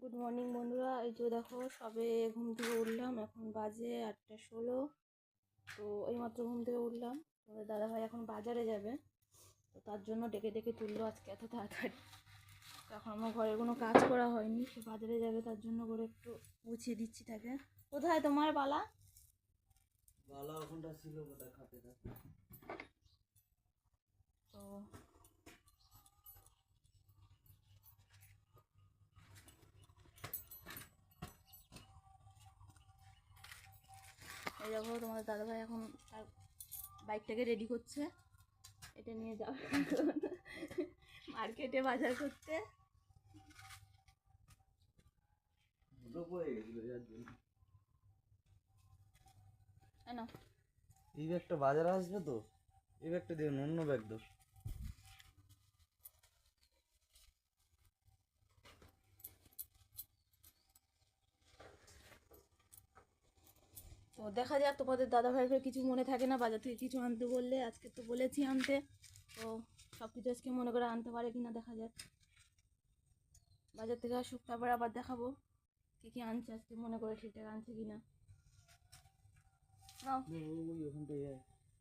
Good morning বন্ধুরা। এই যে দেখো সবে ঘুম থেকে উঠলাম, এখন বাজে 8:16। তো এইমাত্র ঘুম থেকে উঠলাম। তোমাদের দাদাভাই এখন বাজারে যাবে, তো তার জন্য ডেকে ডেকে তুললো আজকে এত তাড়াতাড়ি। এখন আমার ঘরের কোনো কাজ করা হয়নি, সে বাজারে যাবে তার জন্য করে একটু গুছিয়ে দিচ্ছি তাকে। কোথায় তোমার বালা? বালা ওখানটা ছিল কোথায় খাতে থাকে। তো এই দেখো তোমাদের দাদাভাই এখন তার বাইকটাকে রেডি করছে, এটা নিয়ে যাও মার্কেটে বাজার করতে। এই ব্যাগটা বাজারে আসবে তো, এই ব্যাগটা দিয়ে অন্য ব্যাগ দাও। তো দেখা যাক, তোমাদের দাদাভাইয়ের কিছু মনে থাকে না বাজার থেকে কিছু আনতে বললে। আজকে তো বলেছি আনতে, তো সব কিছু আজকে মনে করে আনতে পারে কিনা দেখা যাক। বাজার থেকে আসুক, তারপর আবার দেখাবো কী কী আনছে আজকে, মনে করে ঠিকঠাক আনছে কিনা।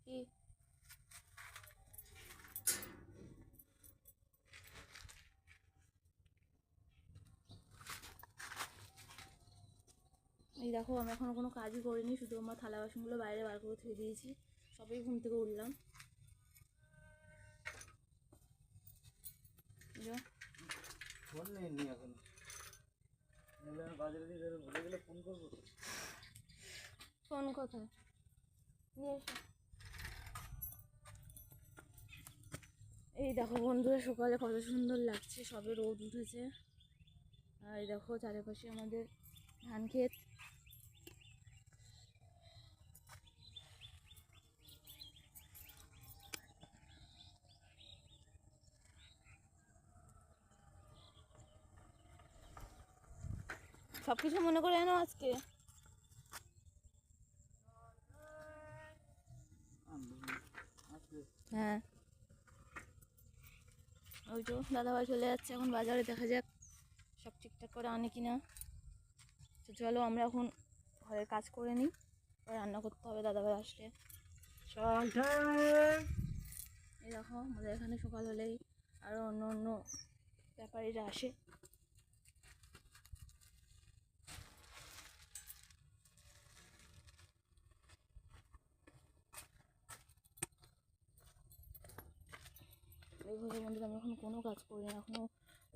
কি এই দেখো, আমি এখনো কোনো কাজই করিনি, শুধু আমার থালা বাসনগুলো বাইরে বার করে থুয়ে দিয়েছি। সবেই ঘুম থেকে উঠলাম। ফোন নেই এখন, বাজারে দিয়ে ভুলে গেলে ফোন করবো। ফোন কোথায় নিয়ে এসো। এই দেখো বন্ধুরা, সকালে কত সুন্দর লাগছে, সবে রোদ উঠেছে। আর এই দেখো চারিপাশে আমাদের ধান ক্ষেত। সব কিছু মনে করে এনো আজকে। হ্যাঁ, ওই তো দাদাভাই চলে যাচ্ছে এখন বাজারে, দেখা যাক সব ঠিকঠাক করে আনে কিনা। তো চলো আমরা এখন ঘরের কাজ করে নিই, রান্না করতে হবে দাদাভাই আসলে। এই দেখো আমাদের এখানে সকাল হলেই আরও অন্য অন্য ব্যাপারীরা আসে। এইভাবে বন্ধুরা আমি এখন কোনো কাজ করি না, এখনও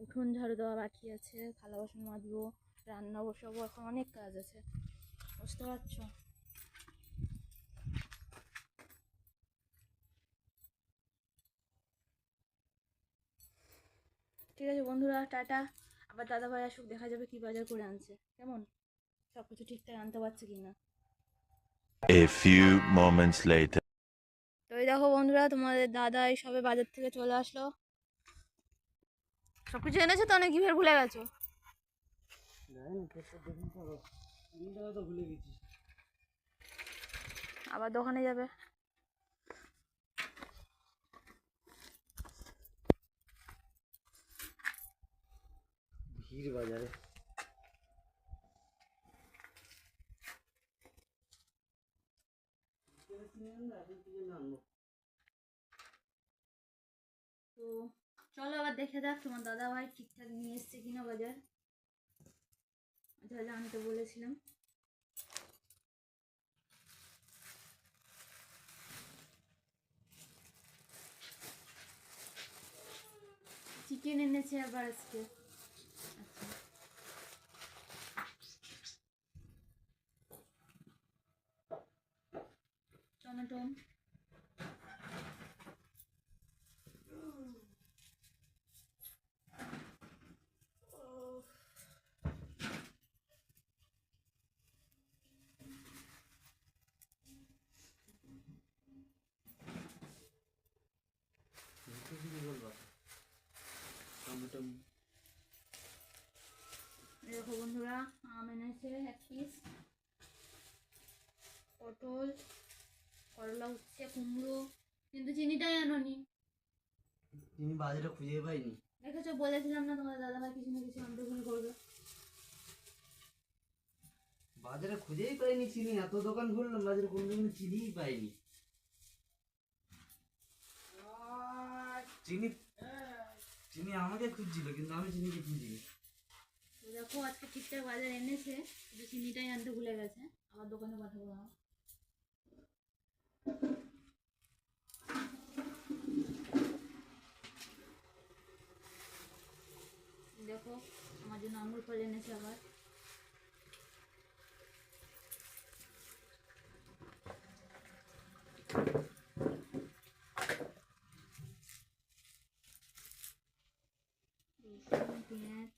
উঠোন ঝাড়ু দেওয়া বাকি আছে, থালা বাসন মাজবো, রান্না বসাবো, এখন অনেক কাজ আছে, বুঝতে পারছো। ঠিক আছে বন্ধুরা, টাটা। আবার দাদাভাই আসুক, দেখা যাবে কি বাজার করে আনছে, কেমন সব কিছু ঠিকঠাক আনতে পারছে কিনা। A few moments later. তো এই দেখো বন্ধুরা, তোমাদের দাদা এই সবে বাজার থেকে চলে আসলো। সব কিছু এনেছো তো? অনেক ঘিভের ভুলে গেছো। ভুলে গেছি। আবার দোকানে যাবে। ভিড় বাজারে। তো চলো আবার দেখে যাক তোমার দাদা ভাই ঠিকঠাক নিয়ে এসছে কিনা বাজার, যা যা আনতে বলেছিলাম। চিকেন এনেছে আবার আজকে। টমেটো, দেখো বন্ধুরা, আম এনেছে 1 পিস, পটল, করলা উচ্ছে, কুমড়ো, কিন্তু চিনিটাই আনোনি। চিনি বাজারে খুঁজে পাইনি। দেখেছো, বলেছিলাম না তোমার দাদাভাই কিছু না কিছু আনতে ভুল করবে। খুঁজেই পাইনি চিনি, এত দোকান ঘুরলাম বাজারে কোনো দোকানে চিনিই পাইনি। চিনি চিনি আমাকে খুঁজছিল কিন্তু আমি চিনিকে খুঁজিনি। তো দেখো আজকে ঠিকঠাক বাজার এনেছে, শুধু চিনিটাই আনতে ভুলে গেছে, আবার দোকানে পাঠাবো না। দেখো আমার জন্য আঙুর ফল এনেছে আবার। রসুন, পেঁয়াজ,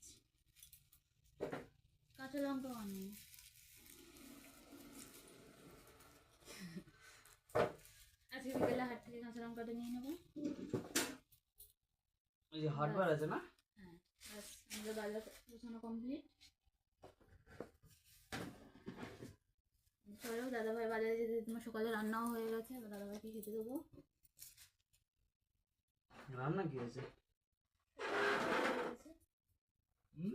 কাঁচা লঙ্কা আনি। আজকে বিকেলে হাট থেকে কাঁচা লঙ্কাটা নিয়ে নেবো। ওই যে হাটবার আছে না? হ্যাঁ, ব্যাস আমাদের বাজার গোছানো কমপ্লিট। চলো দাদাভাই বাজারে যেতে তোমার সকালে রান্নাও হয়ে গেছে, এবার দাদাভাইকে খেতে দেবো। রান্না কি আছে? হুম?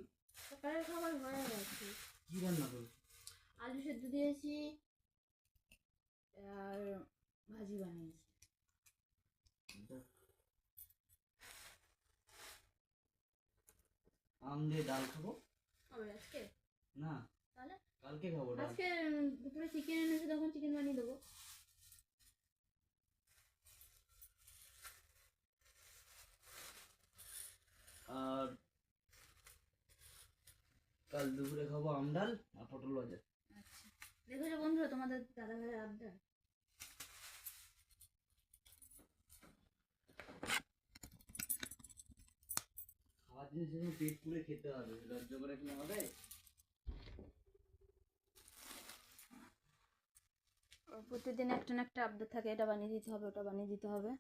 সকালের খাবার হয়ে গেছে। কি রান্না করবো? আলু সেদ্ধ দিয়েছি আর ভাজি বানিয়েছি। আম দিয়ে ডাল খাবো হবে আজকে? না, তাহলে কালকে খাবো ডাল। আজকে দুপুরে চিকেন এনেছে, তখন চিকেন বানিয়ে দেবো। আর কাল দুপুরে খাবো আম ডাল আর পটল ভাজা। আচ্ছা, দেখেছো বন্ধুরা তোমাদের দাদাভাইয়ের আবদার। খাওয়ার জিনিস যখন পেট পুরে খেতে হবে, লজ্জা করে কি হবে? প্রতিদিন একটা না একটা আবদার থাকে, এটা বানিয়ে দিতে হবে, ওটা বানিয়ে দিতে হবে।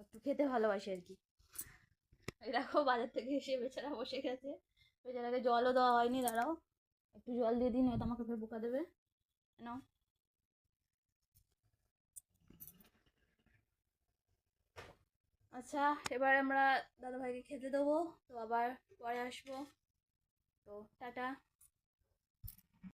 একটু খেতে ভালোবাসি আর কি। এই দেখো বাজার থেকে এসে বেচারা বসে গেছে, বেচারাকে জলও দেওয়া হয়নি। দাঁড়াও একটু জল দিয়ে দিন, হয়তো আমাকে ফের বোকা দেবে। নাও। আচ্ছা, এবার আমরা দাদাভাইকে খেতে দেবো, তো আবার পরে আসবো। তো টাটা।